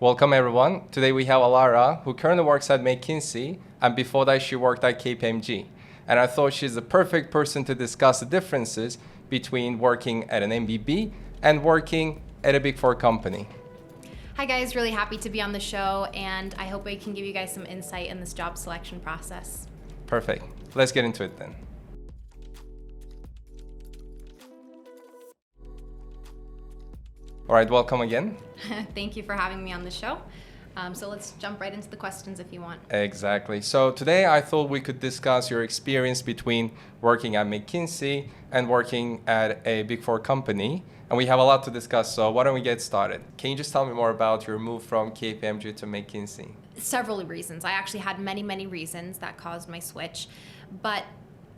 Welcome everyone. Today we have Alara, who currently works at McKinsey, and before that she worked at KPMG. And I thought she's the perfect person to discuss the differences between working at an MBB and working at a Big Four company. Hi guys, really happy to be on the show, and I hope I can give you guys some insight in this job selection process. Perfect. Let's get into it then. All right, welcome again. Thank you for having me on the show. So let's jump right into the questions if you want. Exactly. So today I thought we could discuss your experience between working at McKinsey and working at a Big Four company. And we have a lot to discuss, so why don't we get started? Can you just tell me more about your move from KPMG to McKinsey? Several reasons. I actually had many reasons that caused my switch. But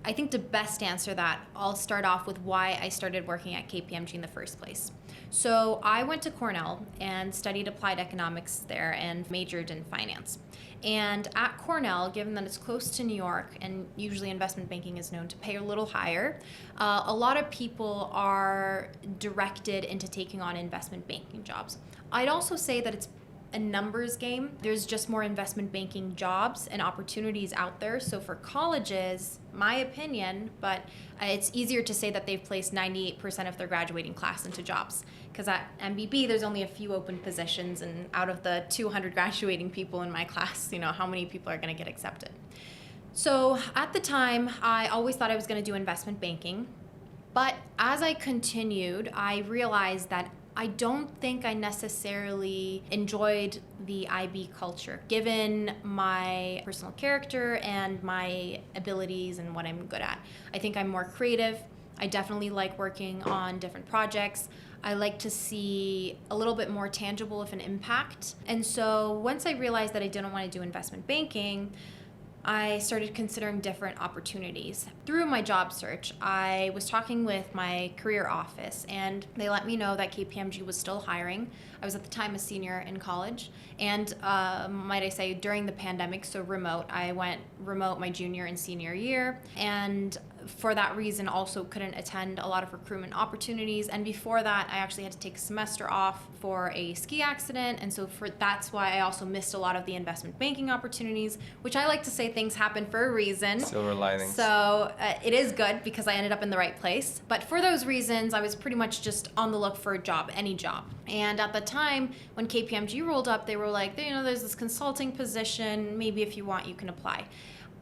I think to best answer that, I'll start off with why I started working at KPMG in the first place. So I went to Cornell and studied applied economics there and majored in finance. And at Cornell, given that it's close to New York and usually investment banking is known to pay a little higher, a lot of people are directed into taking on investment banking jobs. I'd also say that it's a numbers game. There's just more investment banking jobs and opportunities out there. So for colleges, my opinion, but it's easier to say that they've placed 98% of their graduating class into jobs. Because at MBB, there's only a few open positions, and out of the 200 graduating people in my class, how many people are going to get accepted? So at the time, I always thought I was going to do investment banking. But as I continued, I realized that I don't think I necessarily enjoyed the IB culture, given my personal character and my abilities and what I'm good at. I think I'm more creative. I definitely like working on different projects. I like to see a little bit more tangible of an impact. And so once I realized that I didn't want to do investment banking, I started considering different opportunities. Through my job search, I was talking with my career office, and they let me know that KPMG was still hiring. I was at the time a senior in college, and might I say, during the pandemic, so remote. I went remote my junior and senior year, and for that reason also couldn't attend a lot of recruitment opportunities. And before that, I actually had to take a semester off for a ski accident, and so that's why I also missed a lot of the investment banking opportunities, which I like to say things happen for a reason. Silver linings. So it is good because I ended up in the right place. But for those reasons, I was pretty much just on the look for a job, any job. And at the time, when KPMG rolled up, they were like, there's this consulting position. Maybe if you want, you can apply.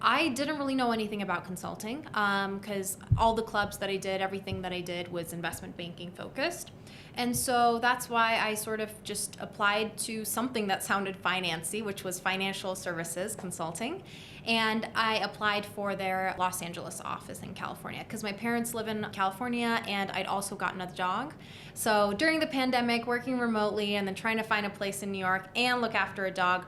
I didn't really know anything about consulting because all the clubs that I did, everything that I did was investment banking focused. And so that's why I sort of just applied to something that sounded financy, which was financial services consulting. And I applied for their Los Angeles office in California because my parents live in California, and I'd also gotten a dog. So during the pandemic, working remotely and then trying to find a place in New York and look after a dog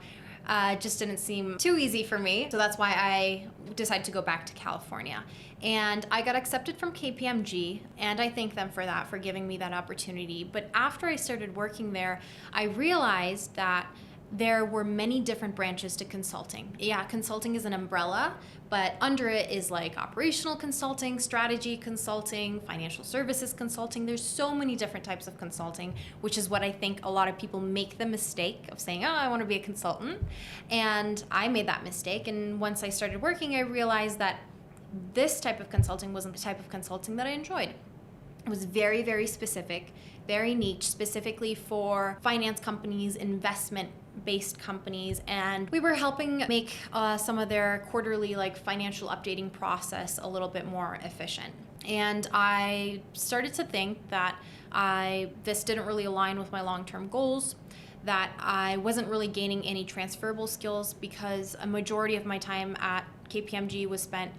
just didn't seem too easy for me. So that's why I decided to go back to California. And I got accepted from KPMG, and I thank them for that, for giving me that opportunity. But after I started working there, I realized that there were many different branches to consulting. Yeah, consulting is an umbrella, but under it is like operational consulting, strategy consulting, financial services consulting. There's so many different types of consulting, which is what I think a lot of people make the mistake of saying, I want to be a consultant. And I made that mistake. And once I started working, I realized that this type of consulting wasn't the type of consulting that I enjoyed. It was very specific, very niche, specifically for finance companies, investment-based companies, and we were helping make some of their quarterly financial updating process a little bit more efficient. And I started to think that this didn't really align with my long-term goals, that I wasn't really gaining any transferable skills because a majority of my time at KPMG was spent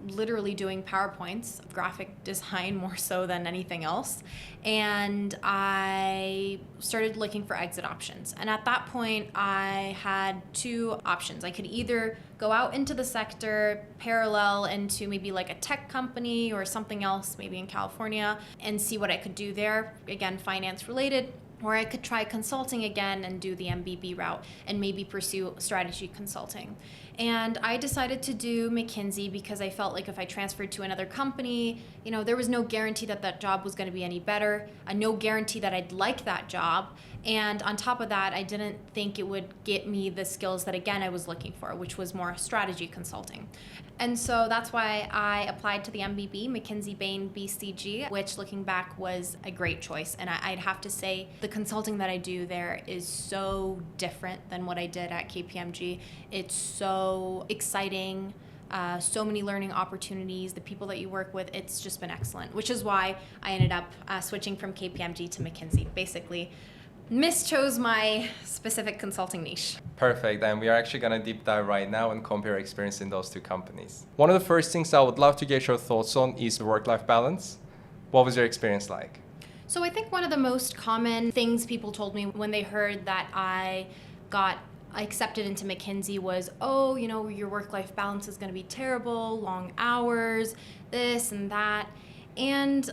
literally doing PowerPoints, graphic design more so than anything else. And I started looking for exit options. And at that point, I had two options. I could either go out into the sector, parallel into maybe a tech company or something else, maybe in California, and see what I could do there, again, finance related. or I could try consulting again and do the MBB route and maybe pursue strategy consulting. And I decided to do McKinsey because I felt like if I transferred to another company, there was no guarantee that that job was going to be any better, no guarantee that I'd like that job. And on top of that, I didn't think it would get me the skills that, again, I was looking for, which was more strategy consulting. And so that's why I applied to the MBB, McKinsey, Bain, BCG, which looking back was a great choice. And I'd have to say the consulting that I do there is so different than what I did at KPMG. It's so exciting. So many learning opportunities, the people that you work with, it's just been excellent, which is why I ended up switching from KPMG to McKinsey. Basically, mischose my specific consulting niche. Perfect, and we are actually going to deep dive right now and compare experience in those two companies. One of the first things I would love to get your thoughts on is the work-life balance. What was your experience like? So I think one of the most common things people told me when they heard that I got accepted into McKinsey was, your work-life balance is going to be terrible, long hours, this and that. And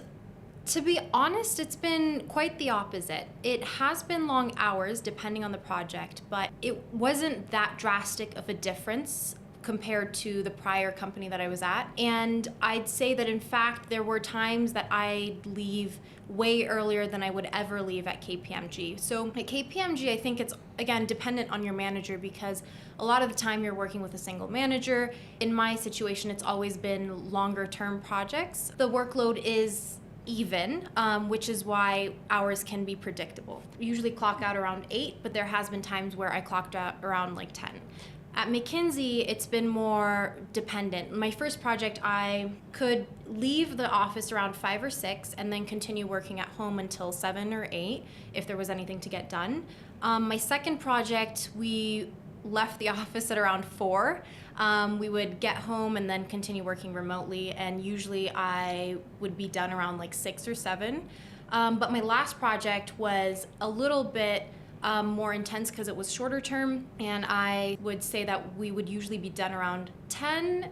to be honest, it's been quite the opposite. It has been long hours depending on the project, but it wasn't that drastic of a difference compared to the prior company that I was at. And I'd say that in fact, there were times that I'd leave way earlier than I would ever leave at KPMG. So at KPMG, I think it's, again, dependent on your manager because a lot of the time you're working with a single manager. In my situation, it's always been longer term projects. The workload is even, which is why hours can be predictable. I usually clock out around 8, but there has been times where I clocked out around 10. At McKinsey, it's been more dependent. My first project, I could leave the office around 5 or 6 and then continue working at home until 7 or 8 if there was anything to get done. My second project, we left the office at around 4. We would get home and then continue working remotely, and usually I would be done around 6 or 7. But my last project was a little bit more intense because it was shorter term, and I would say that we would usually be done around 10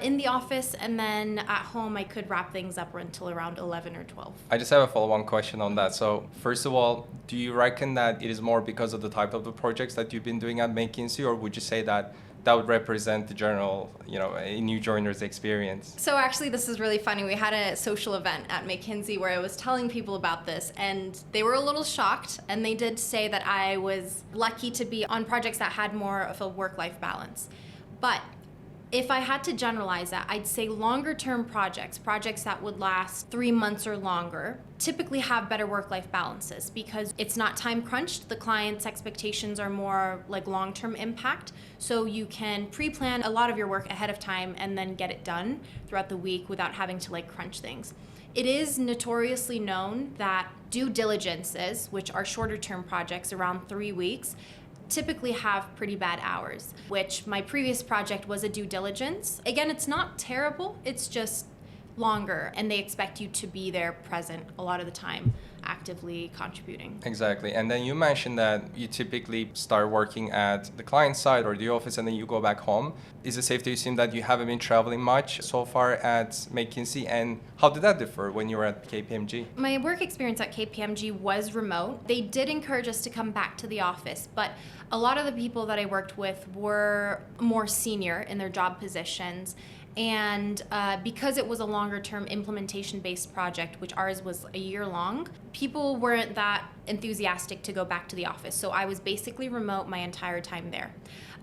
in the office, and then at home I could wrap things up until around 11 or 12. I just have a follow-on question on that. So first of all, do you reckon that it is more because of the type of the projects that you've been doing at McKinsey, or would you say that would represent the general, a new joiner's experience? So actually, this is really funny. We had a social event at McKinsey where I was telling people about this, and they were a little shocked, and they did say that I was lucky to be on projects that had more of a work-life balance. But if I had to generalize that, I'd say longer term projects that would last 3 months or longer, typically have better work-life balances because it's not time crunched. The client's expectations are more long-term impact. So you can pre-plan a lot of your work ahead of time and then get it done throughout the week without having to crunch things. It is notoriously known that due diligences, which are shorter term projects around 3 weeks, typically have pretty bad hours, which my previous project was a due diligence. Again, it's not terrible, it's just longer, and they expect you to be there present a lot of the time, actively contributing. Exactly. And then you mentioned that you typically start working at the client side or the office and then you go back home. Is it safe to assume that you haven't been traveling much so far at McKinsey, and how did that differ when you were at KPMG? My work experience at KPMG was remote. They did encourage us to come back to the office, but a lot of the people that I worked with were more senior in their job positions. And because it was a longer term implementation based project, which ours was a year long, people weren't that enthusiastic to go back to the office. So I was basically remote my entire time there.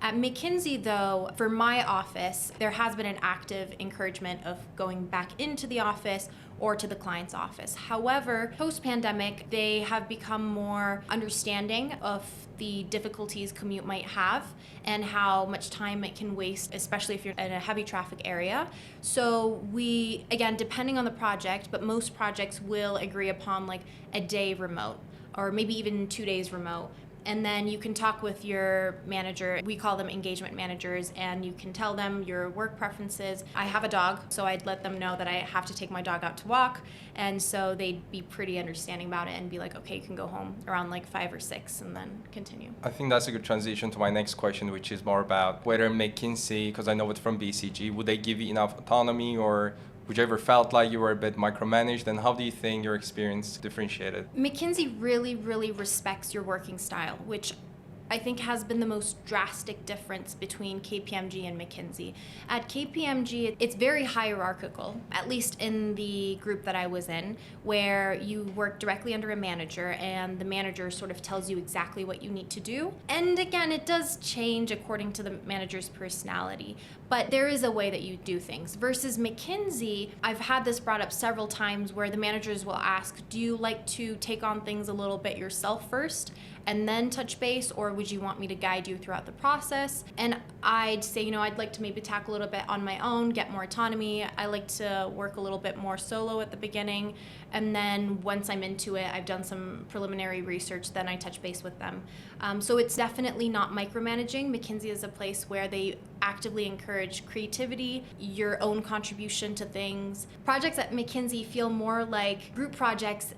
At McKinsey, though, for my office, there has been an active encouragement of going back into the office or to the client's office. However, post-pandemic, they have become more understanding of the difficulties commute might have and how much time it can waste, especially if you're in a heavy traffic area. So we, again, depending on the project, but most projects will agree upon a day remote or maybe even 2 days remote. And then you can talk with your manager. We call them engagement managers, and you can tell them your work preferences. I have a dog, so I'd let them know that I have to take my dog out to walk. And so they'd be pretty understanding about it and be like, okay, you can go home around 5 or 6 and then continue. I think that's a good transition to my next question, which is more about whether McKinsey, because I know it's from BCG, would they give you enough autonomy, or Would you ever felt like you were a bit micromanaged? And how do you think your experience differentiated? McKinsey really, really respects your working style, which I think has been the most drastic difference between KPMG and McKinsey. At KPMG, it's very hierarchical, at least in the group that I was in, where you work directly under a manager and the manager sort of tells you exactly what you need to do. And again, it does change according to the manager's personality, but there is a way that you do things. Versus McKinsey, I've had this brought up several times where the managers will ask, do you like to take on things a little bit yourself first and then touch base, or would you want me to guide you throughout the process? And I'd say, I'd like to maybe tackle a little bit on my own, get more autonomy. I like to work a little bit more solo at the beginning. And then once I'm into it, I've done some preliminary research, then I touch base with them. So it's definitely not micromanaging. McKinsey is a place where they actively encourage creativity, your own contribution to things. Projects at McKinsey feel more like group projects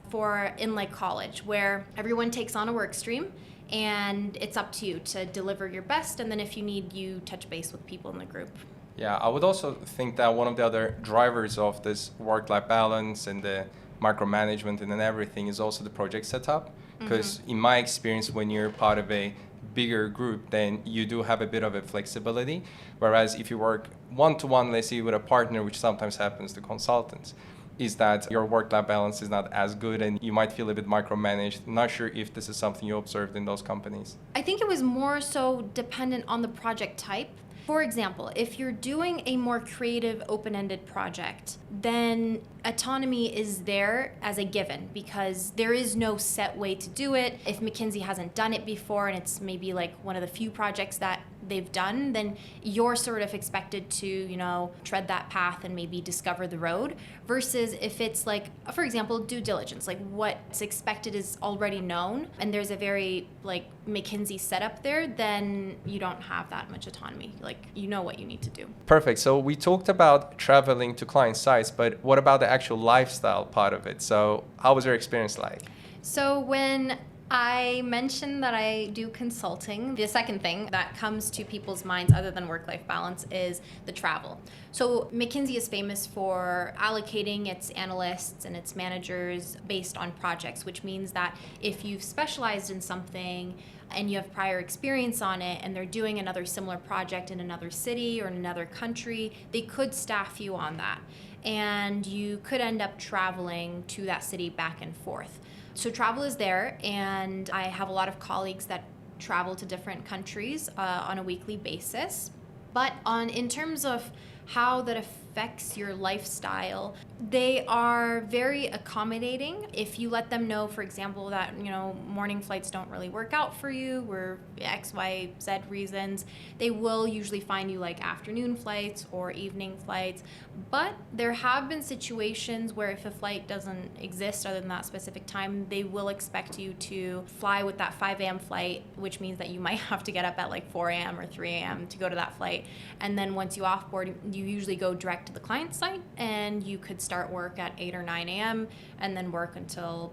in like college, where everyone takes on a work stream and it's up to you to deliver your best, and then if you need, you touch base with people in the group. Yeah, I would also think that one of the other drivers of this work-life balance and the micromanagement and then everything is also the project setup. Because in my experience, when you're part of a bigger group, then you do have a bit of a flexibility. Whereas if you work one-to-one, let's say with a partner, which sometimes happens to consultants, is that your work-life balance is not as good and you might feel a bit micromanaged. Not sure if this is something you observed in those companies. I think it was more so dependent on the project type. For example, if you're doing a more creative, open-ended project, then autonomy is there as a given because there is no set way to do it. If McKinsey hasn't done it before and it's maybe like one of the few projects that they've done, then you're sort of expected to, tread that path and maybe discover the road. Versus if it's like, for example, due diligence, like what's expected is already known and there's a very like McKinsey setup there, then you don't have that much autonomy. Like you know what you need to do. Perfect. So we talked about traveling to client sites, but what about the actual lifestyle part of it? So how was your experience like? So when I mentioned that I do consulting, the second thing that comes to people's minds other than work-life balance is the travel. So McKinsey is famous for allocating its analysts and its managers based on projects, which means that if you've specialized in something and you have prior experience on it and they're doing another similar project in another city or in another country, they could staff you on that. And you could end up traveling to that city back and forth. So travel is there, and I have a lot of colleagues that travel to different countries on a weekly basis. But in terms of how that affects your lifestyle, they are very accommodating. If you let them know, for example, that morning flights don't really work out for you or X, Y, Z reasons, they will usually find you like afternoon flights or evening flights. But there have been situations where if a flight doesn't exist other than that specific time, they will expect you to fly with that 5 a.m. flight, which means that you might have to get up at like 4 a.m. or 3 a.m. to go to that flight. And then once you offboard, you usually go direct to the client site and you could start work at 8 or 9 a.m. and then work until,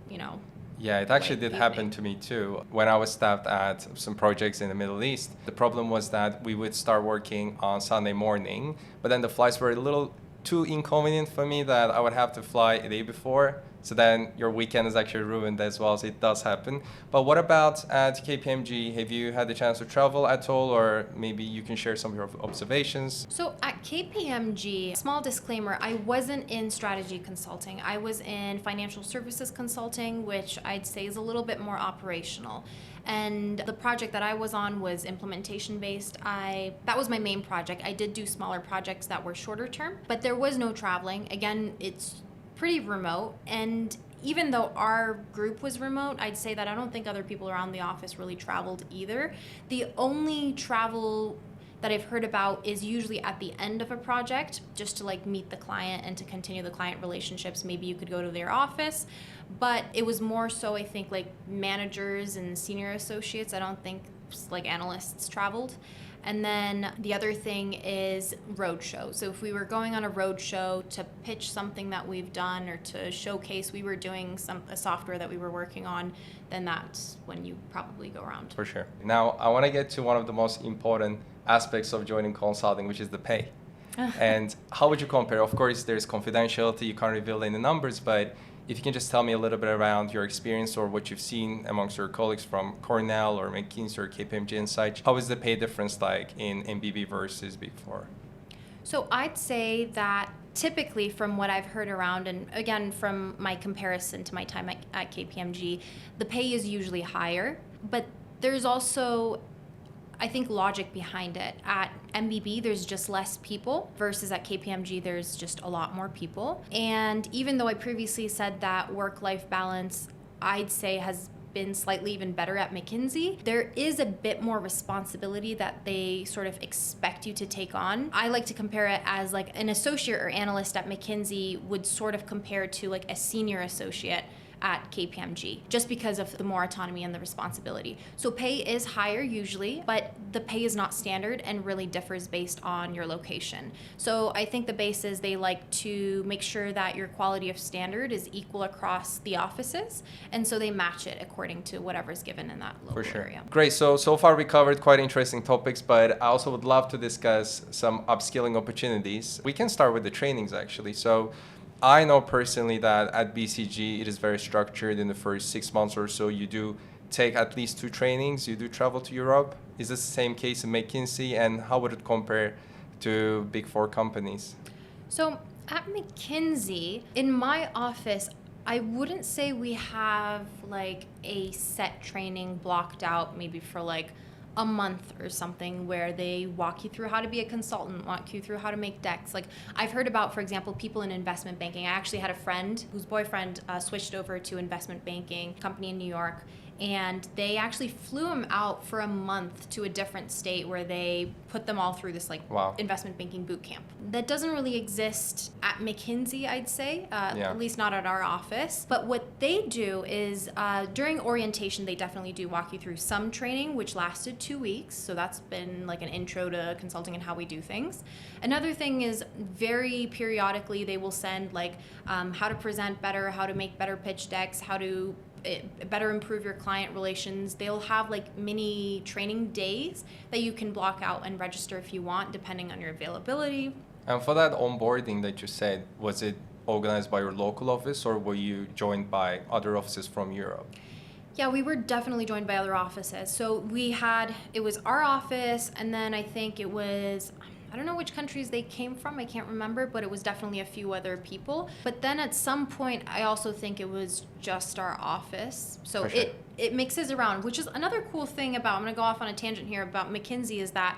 Yeah, it actually did evening. happen to me too. When I was staffed at some projects in the Middle East, the problem was that we would start working on Sunday morning, but then the flights were a little too inconvenient for me that I would have to fly a day before. So then your weekend is actually ruined as well, so it does happen. But what about at KPMG? Have you had the chance to travel at all, or maybe you can share some of your observations? So at KPMG, small disclaimer, I wasn't in strategy consulting. I was in financial services consulting, which I'd say is a little bit more operational. And the project that I was on was implementation based. That was my main project. I did do smaller projects that were shorter term, but there was no traveling. Again, it's pretty remote, and even though our group was remote, I'd say that I don't think other people around the office really traveled either. The only travel that I've heard about is usually at the end of a project, just to like meet the client and to continue the client relationships. Maybe you could go to their office, but it was more so I think like managers and senior associates. I don't think like analysts traveled. And then the other thing is roadshow. So if we were going on a roadshow to pitch something that we've done or to showcase we were doing a software that we were working on, then that's when you probably go around. For sure. Now, I want to get to one of the most important aspects of joining consulting, which is the pay. And how would you compare? Of course, there's confidentiality, you can't reveal any numbers, but if you can just tell me a little bit around your experience or what you've seen amongst your colleagues from Cornell or McKinsey or KPMG and such, how is the pay difference like in MBB versus Big Four? So I'd say that typically from what I've heard around, and again from my comparison to my time at KPMG, the pay is usually higher, but there's also, I think, logic behind it. At MBB, there's just less people versus at KPMG, there's just a lot more people. And even though I previously said that work-life balance, I'd say has been slightly even better at McKinsey, there is a bit more responsibility that they sort of expect you to take on. I like to compare it as like an associate or analyst at McKinsey would sort of compare to like a senior associate at KPMG, just because of the more autonomy and the responsibility. So pay is higher usually, but the pay is not standard and really differs based on your location. So I think the base is they like to make sure that your quality of standard is equal across the offices, and so they match it according to whatever's given in that local area. Great. So far we covered quite interesting topics, but I also would love to discuss some upskilling opportunities. We can start with the trainings actually. So I know personally that at BCG, it is very structured. In the first 6 months or so, you do take at least 2 trainings. You do travel to Europe. Is this the same case in McKinsey? And how would it compare to Big Four companies? So at McKinsey, in my office, I wouldn't say we have like a set training blocked out maybe for like a month or something where they walk you through how to be a consultant, walk you through how to make decks. Like I've heard about, for example, people in investment banking. I actually had a friend whose boyfriend switched over to investment banking company in New York, and they actually flew him out for a month to a different state where they put them all through this investment banking boot camp. That doesn't really exist at McKinsey, I'd say, at least not at our office. But what they do is during orientation, they definitely do walk you through some training, which lasted 2 weeks. So that's been like an intro to consulting and how we do things. Another thing is very periodically, they will send like how to present better, how to make better pitch decks, how to better improve your client relations. They'll have like mini training days that you can block out and register if you want, depending on your availability. And for that onboarding that you said, was it organized by your local office or were you joined by other offices from Europe? Yeah, we were definitely joined by other offices. So it was our office, and then I think it was, I don't know which countries they came from, I can't remember, but it was definitely a few other people. But then at some point, I also think it was just our office. So For sure. it mixes around, which is another cool thing about, I'm going to go off on a tangent here about McKinsey, is that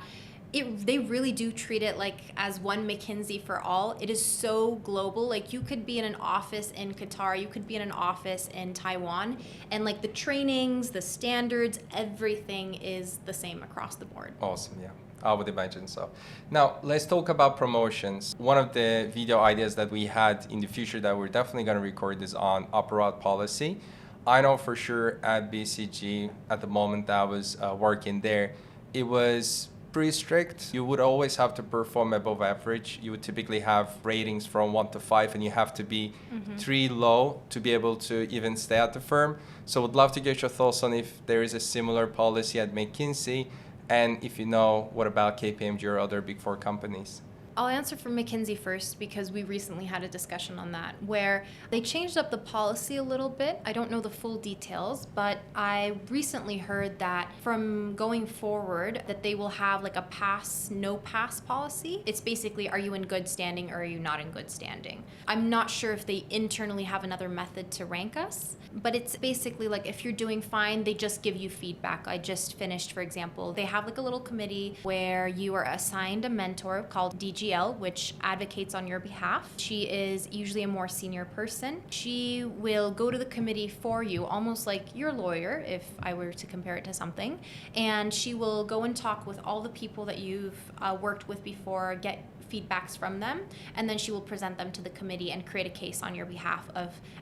they really do treat it like as one McKinsey for all. It is so global. Like you could be in an office in Qatar, you could be in an office in Taiwan, and like the trainings, the standards, everything is the same across the board. Awesome, yeah. I would imagine so. Now, let's talk about promotions. One of the video ideas that we had in the future that we're definitely going to record is on upper route policy. I know for sure at BCG, at the moment that I was working there, it was pretty strict. You would always have to perform above average. You would typically have ratings from 1 to 5, and you have to be 3 low to be able to even stay at the firm. So would love to get your thoughts on if there is a similar policy at McKinsey, and if you know, what about KPMG or other Big Four companies? I'll answer for McKinsey first because we recently had a discussion on that where they changed up the policy a little bit. I don't know the full details, but I recently heard that from going forward that they will have like a pass, no pass policy. It's basically, are you in good standing or are you not in good standing? I'm not sure if they internally have another method to rank us, but it's basically like if you're doing fine, they just give you feedback. I just finished, for example, they have like a little committee where you are assigned a mentor called DGL, which advocates on your behalf. She is usually a more senior person. She will go to the committee for you, almost like your lawyer, if I were to compare it to something. And she will go and talk with all the people that you've worked with before, get feedbacks from them, and then she will present them to the committee and create a case on your behalf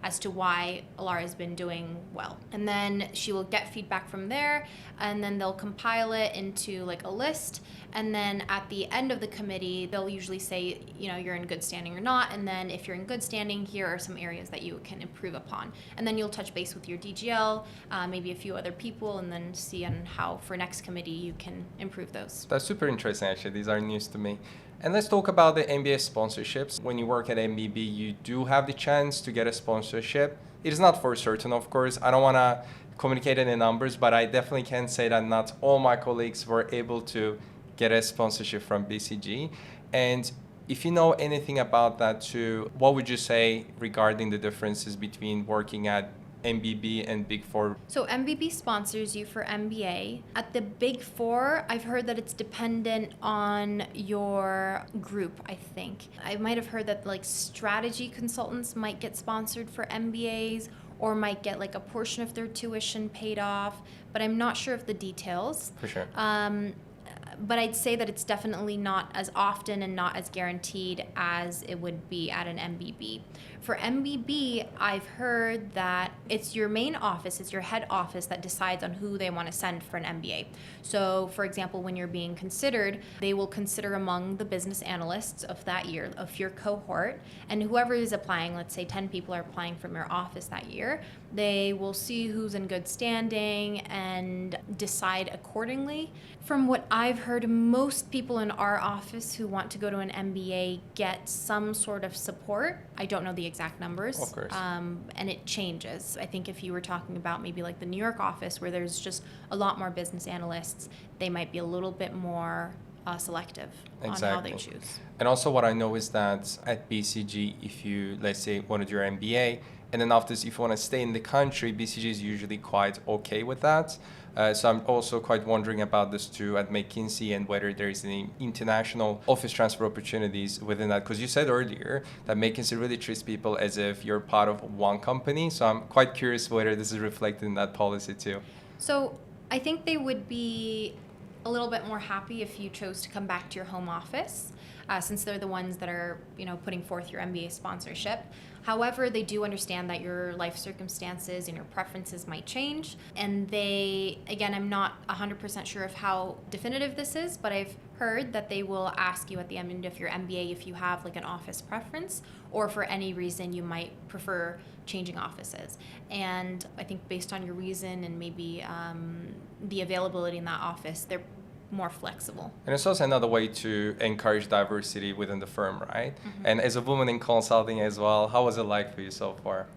as to why Alara has been doing well. And then she will get feedback from there, and then they'll compile it into like a list, and then at the end of the committee they'll they'll usually say, you're in good standing or not. And then if you're in good standing, here are some areas that you can improve upon. And then you'll touch base with your DGL, maybe a few other people, and then see on how for next committee you can improve those. That's super interesting, actually. These are news to me. And let's talk about the MBA sponsorships. When you work at MBB, you do have the chance to get a sponsorship. It is not for certain, of course. I don't want to communicate any numbers, but I definitely can say that not all my colleagues were able to get a sponsorship from BCG. And if you know anything about that too, what would you say regarding the differences between working at MBB and Big Four? So MBB sponsors you for MBA. At the Big Four, I've heard that it's dependent on your group, I think. I might have heard that like strategy consultants might get sponsored for MBAs or might get like a portion of their tuition paid off, but I'm not sure of the details. For sure. But I'd say that it's definitely not as often and not as guaranteed as it would be at an MBB. For MBB, I've heard that it's your main office, it's your head office that decides on who they want to send for an MBA. So, for example, when you're being considered, they will consider among the business analysts of that year, of your cohort, and whoever is applying, let's say 10 people are applying from your office that year, they will see who's in good standing and decide accordingly. From what I've heard, most people in our office who want to go to an MBA get some sort of support. I don't know the exact numbers. Of course. And it changes. I think if you were talking about maybe like the New York office where there's just a lot more business analysts, they might be a little bit more selective on how they choose. And also what I know is that at BCG, if you, let's say, want to do your MBA, and then after this, if you want to stay in the country, BCG is usually quite okay with that. So I'm also quite wondering about this too at McKinsey and whether there is any international office transfer opportunities within that. Because you said earlier that McKinsey really treats people as if you're part of one company. So I'm quite curious whether this is reflected in that policy too. So I think they would be a little bit more happy if you chose to come back to your home office, since they're the ones that are, putting forth your MBA sponsorship. However, they do understand that your life circumstances and your preferences might change. And they, again, I'm not 100% sure of how definitive this is, but I've heard that they will ask you at the end of your MBA if you have like an office preference or for any reason you might prefer changing offices. And I think based on your reason and maybe the availability in that office, they're more flexible. And it's also another way to encourage diversity within the firm, right? Mm-hmm. And as a woman in consulting as well, how was it like for you so far?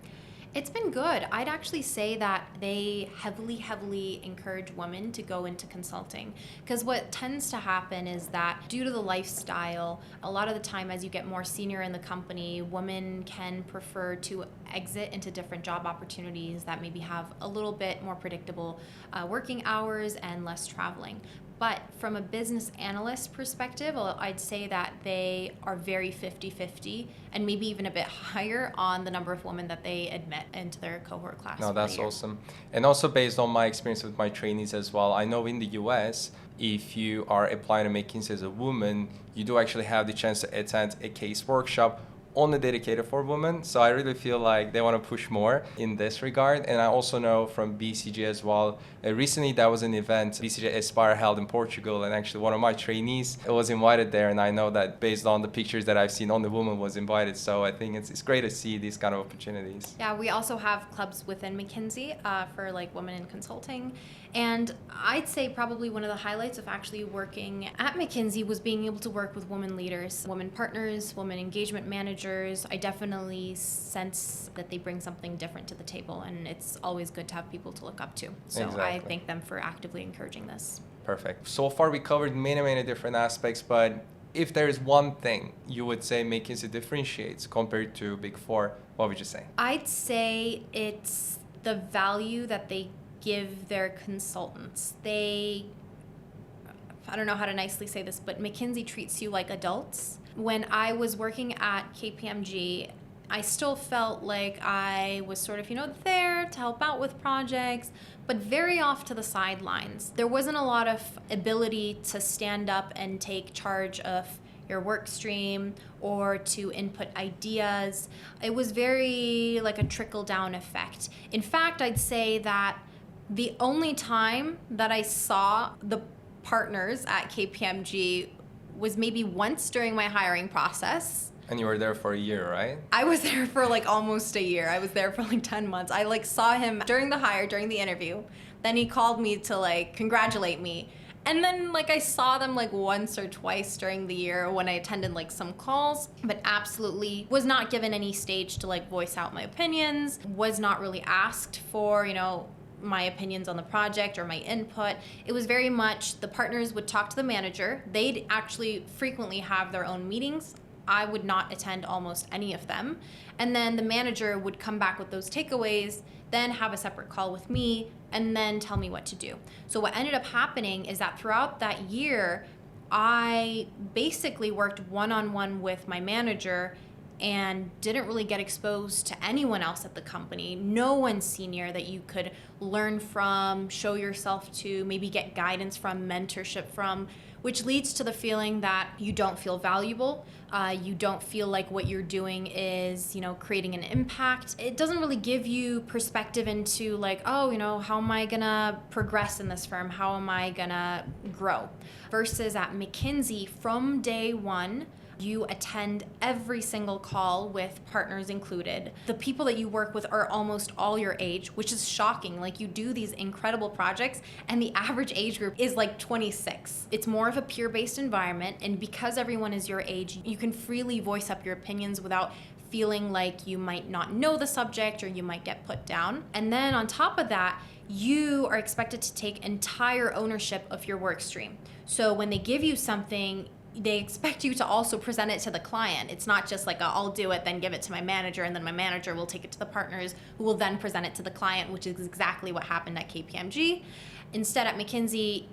It's been good. I'd actually say that they heavily encourage women to go into consulting, because what tends to happen is that due to the lifestyle, a lot of the time as you get more senior in the company, women can prefer to exit into different job opportunities that maybe have a little bit more predictable working hours and less traveling. But from a business analyst perspective, I'd say that they are very 50-50 and maybe even a bit higher on the number of women that they admit into their cohort class. No, that's awesome. And also based on my experience with my trainees as well, I know in the US, if you are applying to McKinsey as a woman, you do actually have the chance to attend a case workshop only dedicated for women. So I really feel like they want to push more in this regard. And I also know from BCG as well, recently there was an event BCG Aspire held in Portugal, and actually one of my trainees was invited there, and I know that based on the pictures that I've seen, only woman was invited. So I think it's great to see these kind of opportunities. Yeah, we also have clubs within McKinsey for like women in consulting. And I'd say probably one of the highlights of actually working at McKinsey was being able to work with women leaders, women partners, women engagement managers. I definitely sense that they bring something different to the table, and it's always good to have people to look up to. So Exactly. I thank them for actively encouraging this. Perfect. So far we covered many different aspects, but if there is one thing you would say McKinsey differentiates compared to Big Four, what would you say? I'd say it's the value that they give their consultants. I don't know how to nicely say this, but McKinsey treats you like adults. When I was working at KPMG, I still felt like I was sort of, there to help out with projects, but very off to the sidelines. There wasn't a lot of ability to stand up and take charge of your work stream or to input ideas. It was very like a trickle-down effect. In fact, I'd say that the only time that I saw the partners at KPMG was maybe once during my hiring process. And you were there for a year, right? I was there for like almost a year. I was there for like 10 months. I like saw him during the interview. Then he called me to like congratulate me. And then like I saw them like once or twice during the year when I attended like some calls, but absolutely was not given any stage to like voice out my opinions, was not really asked for, my opinions on the project or my input. It was very much the partners would talk to the manager. They'd actually frequently have their own meetings. I would not attend almost any of them. And then the manager would come back with those takeaways, then have a separate call with me, and then tell me what to do. So what ended up happening is that throughout that year, I basically worked one-on-one with my manager and didn't really get exposed to anyone else at the company. No one senior that you could learn from, show yourself to, maybe get guidance from, mentorship from, which leads to the feeling that you don't feel valuable. You don't feel like what you're doing is, creating an impact. It doesn't really give you perspective into like, how am I gonna progress in this firm? How am I gonna grow? Versus at McKinsey, from day one, you attend every single call with partners included. The people that you work with are almost all your age, which is shocking. Like you do these incredible projects and the average age group is like 26. It's more of a peer-based environment, and because everyone is your age, you can freely voice up your opinions without feeling like you might not know the subject or you might get put down. And then on top of that, you are expected to take entire ownership of your work stream. So when they give you something, they expect you to also present it to the client. It's not just like I'll do it, then give it to my manager, and then my manager will take it to the partners who will then present it to the client, which is exactly what happened at KPMG. Instead, at McKinsey,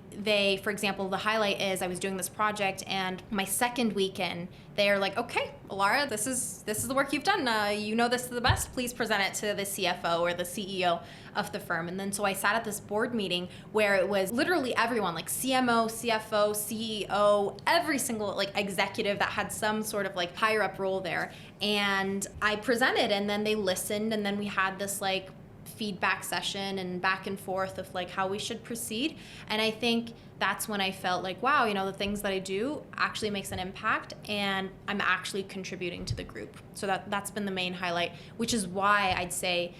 for example, the highlight is I was doing this project, and my second weekend, they are like, okay, Alara, this is the work you've done. This is the best. Please present it to the CFO or the CEO of the firm. And then so I sat at this board meeting where it was literally everyone, like CMO, CFO, CEO, every single like executive that had some sort of like higher up role there. And I presented, and then they listened, and then we had this like feedback session and back and forth of like how we should proceed. And I think that's when I felt like, wow, the things that I do actually makes an impact, and I'm actually contributing to the group. So that's been the main highlight, which is why I'd say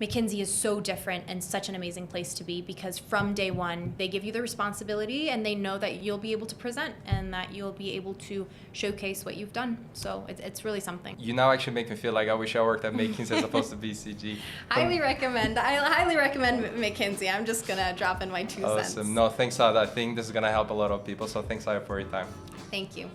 McKinsey is so different and such an amazing place to be, because from day one, they give you the responsibility and they know that you'll be able to present and that you'll be able to showcase what you've done. So it's really something. You now actually make me feel like I wish I worked at McKinsey as opposed to BCG. I highly recommend McKinsey. I'm just going to drop in my 2 cents. Awesome. No, thanks a lot. I think this is going to help a lot of people. So thanks a lot for your time. Thank you.